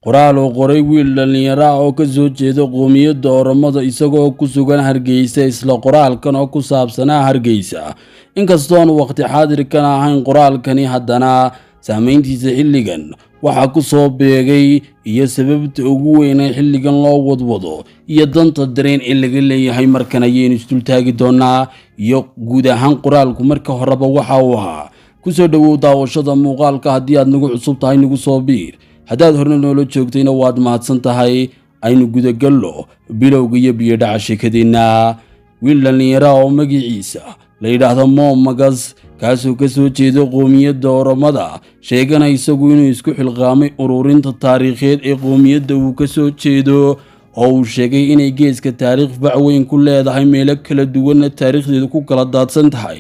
qoraal oo qoray wiil dhalinyaro ah oo ka soo jeeda qoomiyadda Oromada isagoo ku sugan Hargeysa isla qoraalkan oo ku saabsanaa Hargeysa inkastoo aan waqti xaadirkan ahayn qoraalkani haddana saameyntiisa xilligan waxa ku soo beegay iyo sababta ugu weyn ee xilligan loo wadwado iyo danta dareen ee laga leeyahay markan ayaynu isdul taagi doonaa iyo guud ahaan qoraalku marka horeba waxa uu ahaa ku soo dhawow daawashada muuqaalka haddii aad nagu cusub tahay nagu soo biir haddaad horna noola joogtayna waad mahadsan tahay aynu gudagallo bilowga iyo biyo dhaca sheekadeenna wiil dhalinyaro oo magaciisa la yidhaahdo Mo Magas kaasoo ka soo jeeda qoomiyadda Oromada sheegana isagu inuu isku xilqaamay ururinta taariikheed ee qoomiyadda uu ka soo jeedo oo uu sheegay inay geeska taariikh bac weyn ku leedahay meelo kala duwan taariikhdeedu ku kala daadsan tahay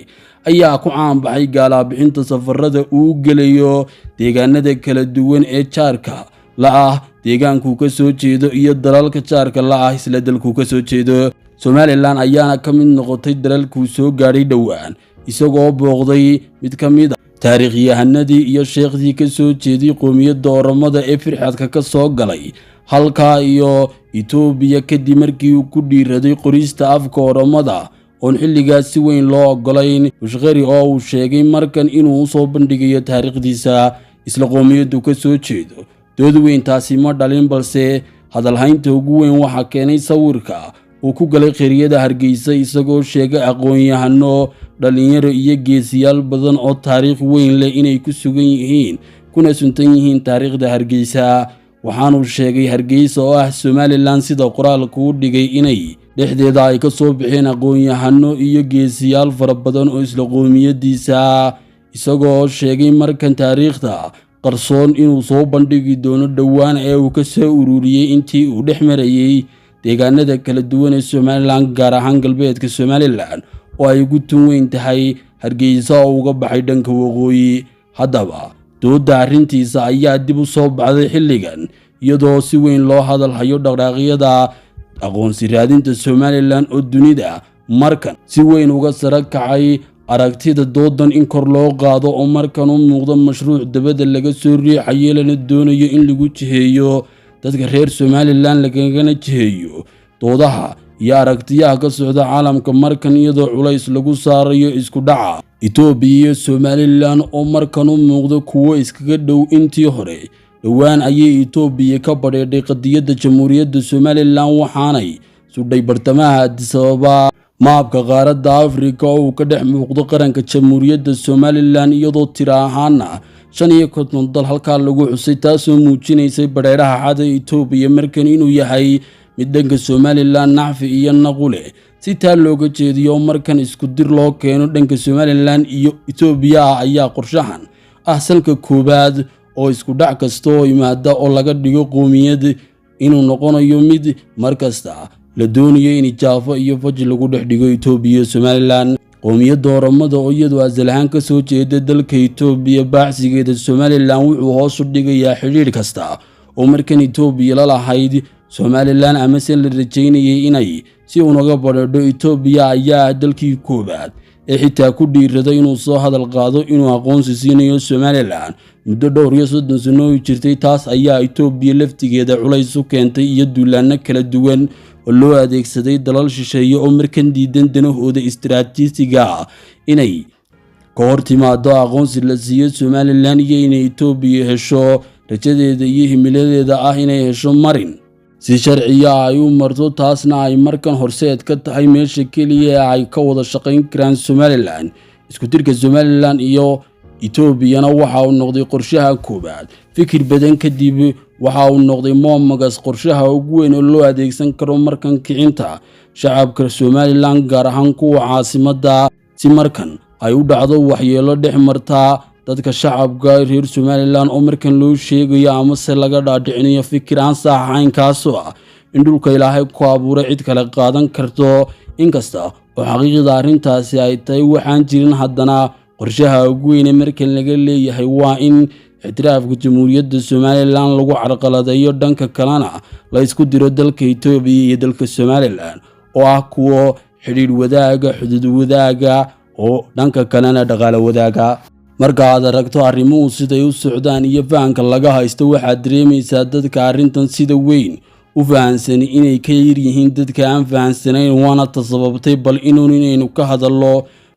ayaa ku caan baxay gaalabixinta safarada uu gelayo deegaanada kala duwan ee jaarka la ah deegaanku ka soo jeedo iyo dalalka jaarka la ah isla dalku ka soo jeedo Somaliland ayaana ka mid noqotay dalalku soo gaaray dhawaan isagoo booqday mid ka mid ah taariikhyahanadii iyo sheekhdii ka soo jeeday qoomiyadda Oromada ee firxadka ka soo galay halka iyo Itoobiya kadib markii uu ku dhiiraday qorista afka Oromada oon xilligaas si weyn loo ogolayn Bushqari oo uu sheegay markan inuu soo bandhigayo taariikhdiisa isla qoomiyaddu ka soo jeedo dood weyntaasi ma dhalin balse hadalhaynta ugu weyn waxa keenay sawirka uu ku galay qeyriyada Hargeysa isagoo sheegay aqoon-yahano dhalinyaro iyo geesiyaal badan oo taariikh weyn leh inay ku sugan yihiin kuna suntan yihiin taariikhda Hargeysa waxaanu sheegay Hargeysa oo ah Somaliland sida qoraalku u dhigay inay dhexdeeda ay ka soo bixeen aqoon-yahano iyo geesiyaal fara badan oo isla qoomiyadiisa isagoo sheegay markan taariikhda qarsoon inuu soo bandhigi doono dhawaan ee uu ka soo ururiyay intii uu dhex marayay deegaanada kala duwan ee Somaliland gaar ahaan galbeedka Somaliland oo ay ugu tun weyn tahay Hargeysa oo uga baxay dhanka waqooyi haddaba dooda arrintiisa ayaa dib u soo baxday xilligan iyadoo si weyn loo hadalhayo dhaqdhaqaaqyada aqoonsi raadinta Somaliland oo dunida markan si weyn uga sara kacay aragtida doodan in kor loo qaado oo markan u muuqdo mashruuc dabada laga soo riixayo lana doonayo in lagu jiheeyo dadka reer Somaliland lagana jiheeyo doodaha iyo aragtiyaha ka socda caalamka markan iyadoo culays lagu saarayo isku dhaca Itoobiya iyo Somaliland oo markan u muuqdo kuwo iskaga dhow intii hore dhawaan ayay Itoobiya ka badheedhay qadiyadda Jamhuuriyadda Somaliland waxaanay sudhay bartamaha Addis Ababa maabka qaaradda Afrika oo ka dhex muuqdo qaranka Jamhuuriyadda Somaliland iyadoo tiro ahaana 55 dal halka lagu xusay taasoo muujinaysay badheeraha xada Itoobiya markan inuu yahay mid dhanka Somaliland nacfi iyo naqule si taa looga jeediyo markan isku dir loo keeno dhanka Somaliland iyo Itoobiya ayaa qorshahan ah salka koobaad oo isku dhac kasta oo yimaada oo laga dhigo qoomiyad inuu noqonayo mid markasta la doonayo in Jaafa iyo Fajr lagu dhex dhigo Itoobiya iyo Somaliland qoomiyadda Oromada oo iyadu asal ahaan ka soo jeeda dalka Itoobiya baacsigeeda Somaliland wuxuu hoos u dhigayaa xiriir kasta oo markan Itoobiya la lahayd Somaliland ama se la rajaynayay inay si unaga badheedho Itoobiya ayaa dalkii koobaad ee xitaa ku dhiiraday inuu soo hadal qaado inuu aqoonsi siinayo Somaliland muddo dhowr iyo 30 sano jirtay taas ayaa Itoobiya laftigeeda culays u keentay iyo duulaano kala duwan oo loo adeegsaday dalal shisheeye oo markan diidan danahooda istiraatiijiga inay ka hor timaado aqoonsi la siiyo Somaliland iyo inay Itoobiya hesho rajadeeda iyo himiladeeda ah inay hesho marin si sharciya ay u marto taasna ay markan horseed ka tahay meesha kaliya ay ka wada shaqayn karaan Somaliland isku dirka Somaliland iyo Itoobiyana waxa uu noqday qorshaha koobaad fikir badan kadib waxa uu noqday Mo Magas qorshaha ugu weyn oo loo adeegsan karo markan kicinta shacabka Somaliland gaar ahaan kuwa caasimadda si markan ay u dhacdo waxyeelo dhex marta dadka shacabka reer Somaliland oo markan loo sheegayo ama se laga dhaadhicinayo fikir aan sax ahayn kaasoo ah in dhulka Ilaahay ku abuuray cid kale qaadan karto inkasta oo xaqiiqada arrintaasi ay tahay waxaan jirin haddana qorshaha ugu weyn ee markan laga leeyahay waa in ictiraafka Jamhuuriyadda Somaliland lagu carqaladeeyo dhanka kalena la isku diro dalka Itoobiya iyo dalka Somaliland oo ah kuwo xiriir wadaaga xuduud wadaaga oo dhanka kalena dhaqaale wadaaga marka aad aragto arrimuhu siday u socdaan iyo fahanka laga haysto waxaad dareemaysaa dadka arrintan sida weyn u fahansan inay ka yar yihiin dadka aan fahansanayn waana tasababtay bal inaynu ka hadallo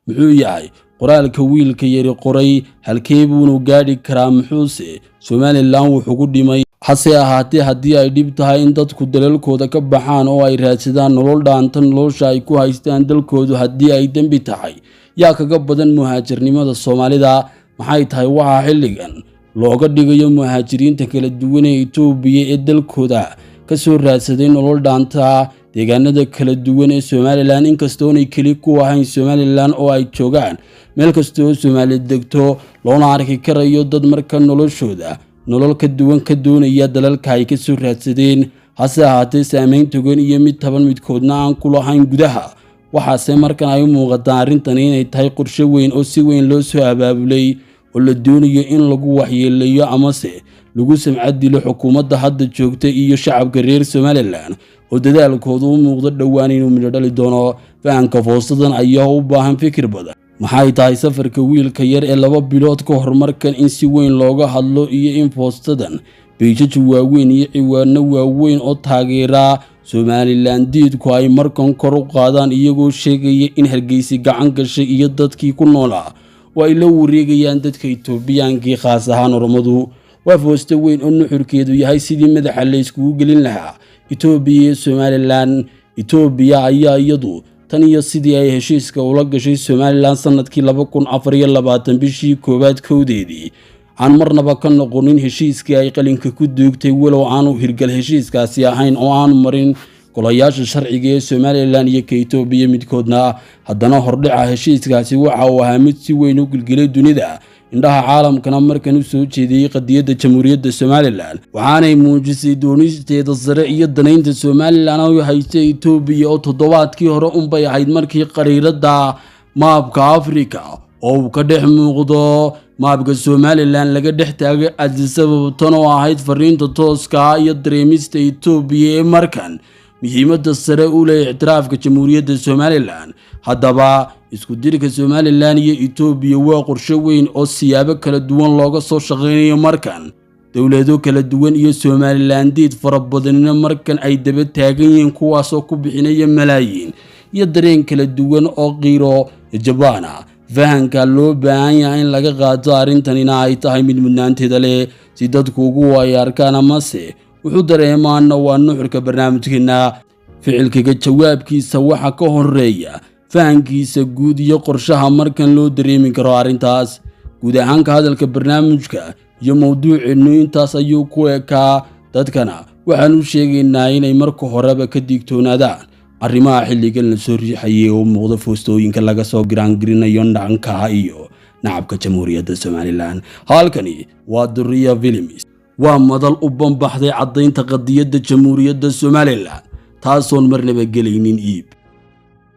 muxuu yahay qoraalka wiilka yari qoray halkee buunu gaadhi karaa muxuuse Somaliland wuxuu ku dhimay hase ahaatee haddii ay dhib tahay in dadku dalalkooda ka baxaan oo ay raadsadaan nolol dhaanta nolosha ay ku haystaan dalkoodu haddii ay dembi tahay yaa kaga badan muhaajirnimada Soomaalida maxay tahay waxa xilligan looga dhigayo muhaajiriinta kala duwan ee Itoobiya ee dalkooda ka soo raadsaday nolol dhaanta deegaanada kala duwan ee Somaliland inkastoo ay kali ku ahayn Somaliland oo ay joogaan meel kastoo Soomaali degto loona arki karayo dad marka noloshooda nolol ka duwan ka doonaya dalalka ay ka soo raadsadeen hase ahaatee saameyn togan iyo mid taban midkoodna aan ku lahayn gudaha waxaase markan ay u muuqataa arrintan inay tahay qorshe weyn oo si weyn loo soo abaabulay oo la doonayo in lagu waxyeeleeyo amase lagu samcad dilo xukuumadda hadda joogta iyo shacabka reer Somaliland oo dadaalkoodu u muuqdo dhowaan inuu midho dhali doono fahanka foosadan ayaa u baahan fikir badan maxay tahay safarka wiilka yar ee 2 bilood ka hor markan in si weyn looga hadlo iyo in foosadan beejaj waaweyn iyo ciwaano waaweyn oo taageera Somaliland diidku ay markan kor u qaadaan iyagoo sheegaya in Hargeysa gacan gashay iyo dadkii ku noolaa oo ay la wareegayaan dadka Itoobiyaanka khaas ahaan Oromadu waa foosto weyn oo nuxurkeedu yahay sidii madaxa la iskugu gelin lahaa Itoobiya iyo Somaliland Itoobiya ayaa iyadu tan iyo sidii ay heshiiska ula gashay Somaliland sanadkii 2024 bishii koobaad kowdeedii aan marnaba ka noqonin heshiiskii ay qalinka ku duugtay walow aanu hirgal heshiiskaasi ahayn oo aan marin golayaasha sharciga ee Somaliland iyo Itoobiya midkoodna haddana hordhaca heshiiskaasi waxa uu ahaa mid si weyn u gilgilay dunida indhaha caalamkana markan u soo jeediyay qadiyadda jamhuuriyadda Somaliland waxaanay muujisay doonisteeda sare iyo danaynta Somaliland oo haystay Itoobiya oo toddobaadkii hore unbay ahayd markii qariirada maabka Afrika oo ka dhex muuqdo maabka Somaliland laga dhex taagay Addis Ababa tan oo ahayd fariinta tooska iyo dareemista Itoobiya ee markan muhiimadda sare u leh ictiraafka jamhuuriyadda Somaliland haddaba isku dirka Somaliland iyo Itoobiya waa qorshe weyn oo siyaabo kala duwan looga soo shaqeynayo markan dawlado kala duwan iyo Somaliland diid fara badan markan ay daba taagan yihiin kuwaas oo ku bixinaya malaayiin iyo dareen kala duwan oo qiiro jabana fahanka loo baahan yahay in laga qaato arrintan ay tahay mid mudnaanteeda leh si dadku ugu arkaan amase wuxuu dareemaan waa nuxurka barnaamijkeena ficilkiga jawaabkiisa waxa ka horeeya fahankiisa guud iyo qorshaha markan loo dareemi karo arrintaas guud ahaan ka hadalka barnaamijka iyo mowduuceenu intaas ayuu ku ekaa dadkana waxaan u sheegaynaa inay marka horeba ka digtoonaadaan arrimaha xilligan la soo riixayay oo muuqda foostooyinka laga soo giraangirinayo dhanka iyo nacabka jamhuuriyadda Somaliland halkani waa Duriya Films waa madal u banbaxday cadaynta qadiyadda jamhuuriyadda Somaliland taasoon marnaba gelaynin iib